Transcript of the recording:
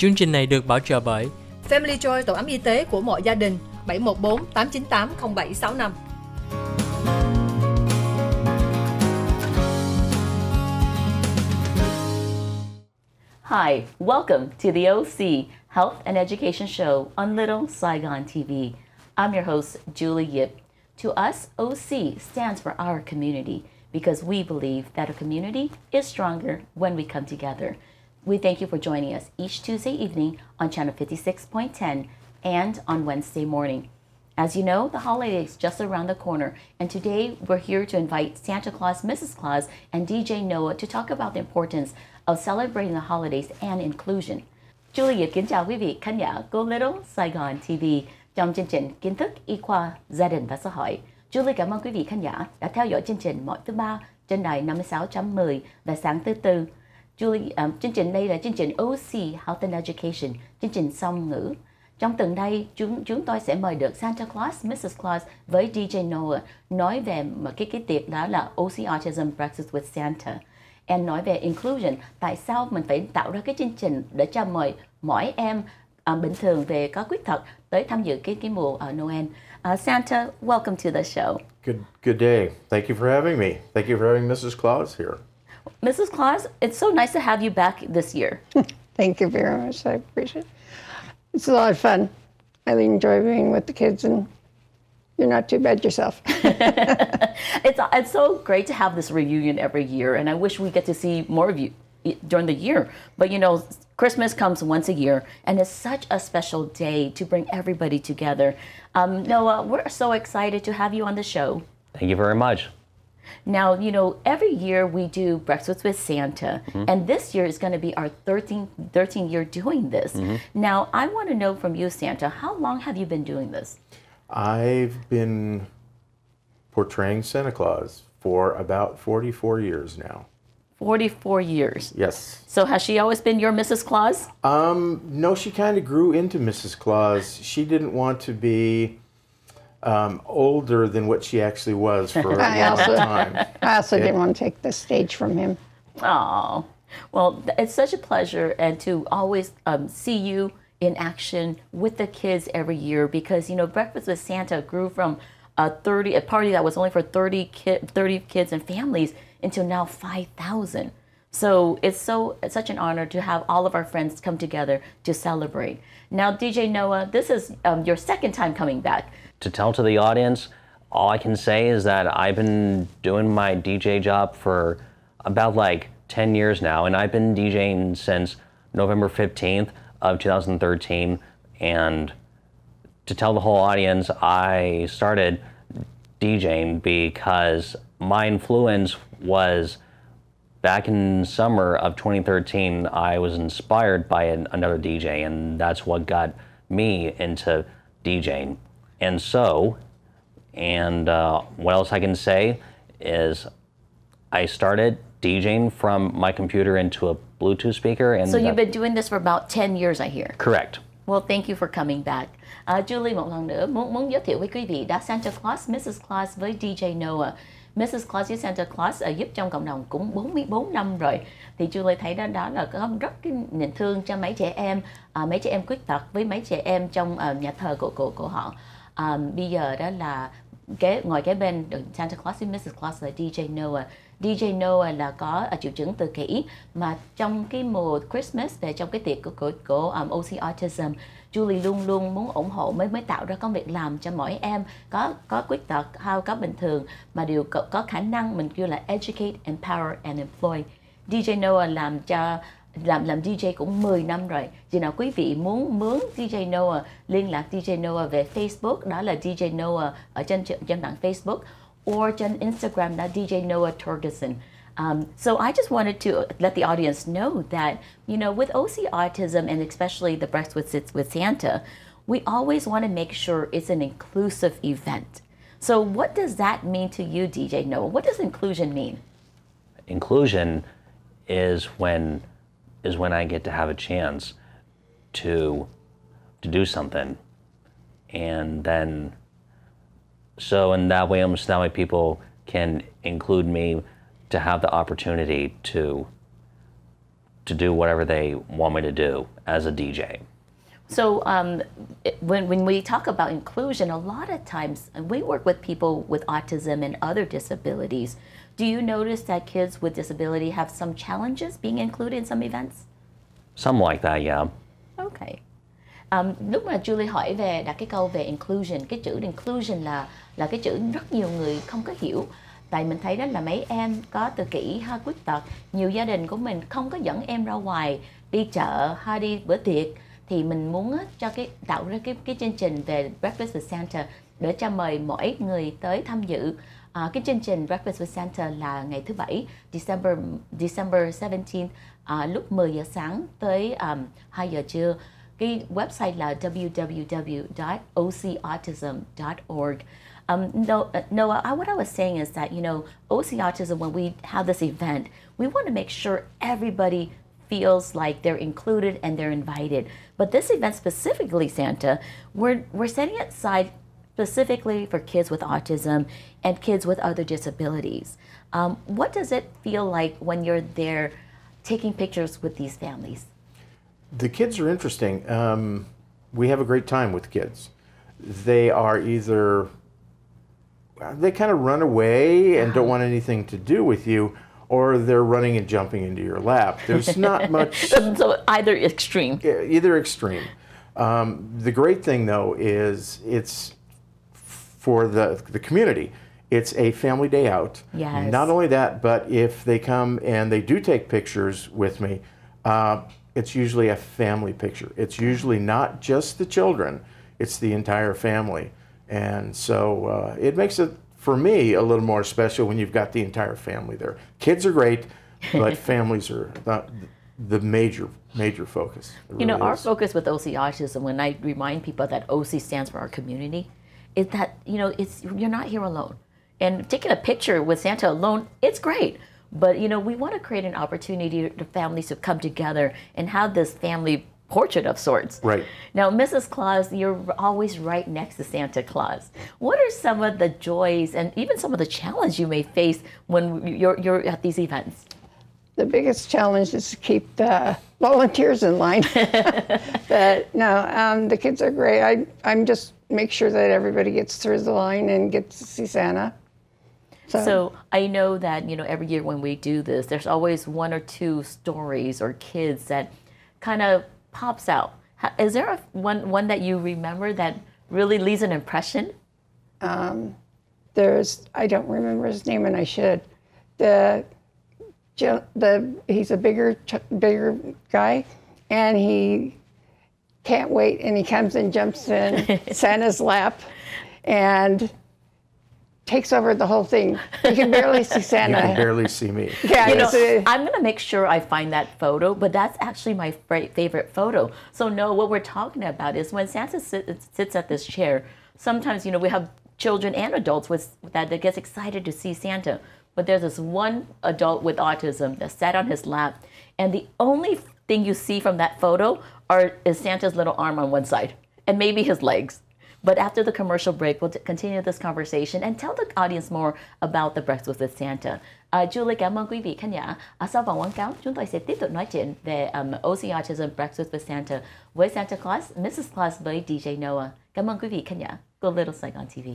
Chương trình này được bảo trợ bởi Family Joy, tổ ấm y tế của mọi gia đình, 714 898 0765. Hi, welcome to the OC Health and Education Show on Little Saigon TV. I'm your host, Julie Yip. To us, OC stands for our community because we believe that a community is stronger when we come together. We thank you for joining us each Tuesday evening on channel 56.10 and on Wednesday morning. As you know, the holiday is just around the corner, and today we're here to invite Santa Claus, Mrs. Claus, and DJ Noah to talk about the importance of celebrating the holidays and inclusion. Julie kính chào quý vị khán giả của Little Saigon TV trong chương trình kiến thức y khoa, gia đình và xã hội. Julie cảm ơn quý vị khán giả đã theo dõi chương trình mỗi thứ ba trên đài 56.10 và sáng thứ tư. Julie, chương trình đây là chương trình OC Health and Education, chương trình song ngữ. Trong tuần đây, chúng tôi sẽ mời được Santa Claus, Mrs. Claus với DJ Noah nói về một cái tiệc đó là OCAutism Breakfast with Santa. And nói về inclusion, tại sao mình phải tạo ra cái chương trình để cho mời mỗi em bình thường về có khuyết tật tới tham dự cái mùa Noel. Santa, welcome to the show. Good day. Thank you for having me. Thank you for having Mrs. Claus here. Mrs. Claus, it's so nice to have you back this year. Thank you very much. I appreciate it. It's a lot of fun. I really enjoy being with the kids, and you're not too bad yourself. It's so great to have this reunion every year, and I wish we get to see more of you during the year. But you know, Christmas comes once a year, and it's such a special day to bring everybody together. Noah, we're so excited to have you on the show. Thank you very much. Now, you know, every year we do Breakfast with Santa, and this year is going to be our 13th year doing this. Now, I want to know from you, Santa, how long have you been doing this? I've been portraying Santa Claus for about 44 years now. 44 years? Yes. So has she always been your Mrs. Claus? No, she kind of grew into Mrs. Claus. She didn't want to be older than what she actually was for a long time. I also didn't want to take the stage from him. Oh, well, it's such a pleasure and to always see you in action with the kids every year because, you know, Breakfast with Santa grew from a party that was only for 30 kids and families into now 5,000. So it's such an honor to have all of our friends come together to celebrate. Now, DJ Noah, this is your second time coming back. To tell to the audience, all I can say is that I've been doing my DJ job for about like 10 years now, and I've been DJing since November 15th of 2013. And to tell the whole audience, I started DJing because my influence was back in summer of 2013, I was inspired by another DJ, and that's what got me into DJing. And so, what else I can say is I started DJing from my computer into a Bluetooth speaker. And so you've been doing this for about 10 years, I hear. Correct. Well, thank you for coming back. Julie, một lần nữa muốn giới thiệu với quý vị đã Santa Claus, Mrs. Claus với DJ Noah. Mrs. Claus với Santa Claus giúp trong cộng đồng cũng 44 năm rồi. Thì Julie thấy đó là có rất cái niềm thương cho mấy trẻ em khuyết tật với mấy trẻ em trong nhà thờ của họ. Bây giờ đó là ngồi kế bên Santa Claus với Mrs. Claus là DJ Noah. DJ Noah là có triệu chứng tự kỷ mà trong cái mùa Christmas về trong cái tiệc của OCAutism, Julie luôn luôn muốn ủng hộ mới tạo ra công việc làm cho mỗi em có khuyết tật hay có bình thường mà đều có khả năng mình kêu là educate, empower and employ. DJ Noah làm DJ cũng 10 năm rồi. Khi nào quý vị muốn mướn DJ Noah, liên lạc DJ Noah về Facebook, đó là DJ Noah ở trên bảng Facebook, or trên Instagram là DJ Noah Torgerson. So I just wanted to let the audience know that, you know, with OCAutism and especially the Breakfast with Santa, we always want to make sure it's an inclusive event. So what does that mean to you, DJ Noah? What does inclusion mean? Inclusion is when I get to have a chance to do something, and then in that way people can include me to have the opportunity to to do whatever they want me to do as a DJ. So when we talk about inclusion, a lot of times we work with people with autism and other disabilities. Do you notice that kids with disability have some challenges being included in some events? Something like that, yeah. Okay. Lúc mà Julie hỏi về đặt cái câu về inclusion, cái chữ inclusion là cái chữ rất nhiều người không có hiểu. Tại mình thấy đó là mấy em có tự kỷ hay khuyết tật, nhiều gia đình của mình không có dẫn em ra ngoài đi chợ hay đi bữa tiệc, thì mình muốn cho tạo ra cái chương trình về Breakfast with Santa để cho mời mỗi người tới tham dự. Cái chương trình Breakfast with Santa là ngày thứ Bảy, December 17th, lúc 10 giờ sáng tới 2 giờ trưa. Cái website là www.OCAutism.org. Noah, what I was saying is that, OCAutism, when we have this event, we want to make sure everybody feels like they're included and they're invited. But this event specifically, Santa, we're setting it aside specifically for kids with autism and kids with other disabilities. What does it feel like when you're there taking pictures with these families? The kids are interesting. We have a great time with kids. They are either, they kind of run away and don't want anything to do with you, or they're running and jumping into your lap. There's not much. So either extreme. Either extreme. The great thing, though, is it's for the community. It's a family day out. Yes. Not only that, but if they come and they do take pictures with me, it's usually a family picture. It's usually not just the children, it's the entire family. And so it makes it, for me, a little more special when you've got the entire family there. Kids are great, but families are the major focus. Really our focus with OCAutism, when I remind people that OC stands for our community, is that, you're not here alone. And taking a picture with Santa alone, it's great. But, we want to create an opportunity for families to come together and have this family portrait of sorts. Right. Now, Mrs. Claus, you're always right next to Santa Claus. What are some of the joys and even some of the challenges you may face when you're at these events? The biggest challenge is to keep the volunteers in line. But no, the kids are great. I'm just make sure that everybody gets through the line and gets to see Santa. So I know that, every year when we do this, there's always one or two stories or kids that kind of pops out. Is there one that you remember that really leaves an impression? I don't remember his name, and I should. He's a bigger guy, and he can't wait, and he comes and jumps in Santa's lap, and takes over the whole thing. You can barely see Santa. You can barely see me. Yeah, I'm going to make sure I find that photo, but that's actually my favorite photo. So, no, what we're talking about is when Santa sits at this chair, sometimes, we have children and adults that gets excited to see Santa. But there's this one adult with autism that sat on his lap, and the only thing you see from that photo is Santa's little arm on one side, and maybe his legs. But after the commercial break, we'll continue this conversation and tell the audience more about the Breakfast with Santa. Julie, cảm ơn quý vị khán giả. Sau vòng quảng cáo, chúng tôi sẽ tiếp tục nói chuyện về OCAutism Breakfast with Santa với Santa Claus, Mrs. Claus với DJ Noah. Cảm ơn quý vị khán giả của Little Saigon TV.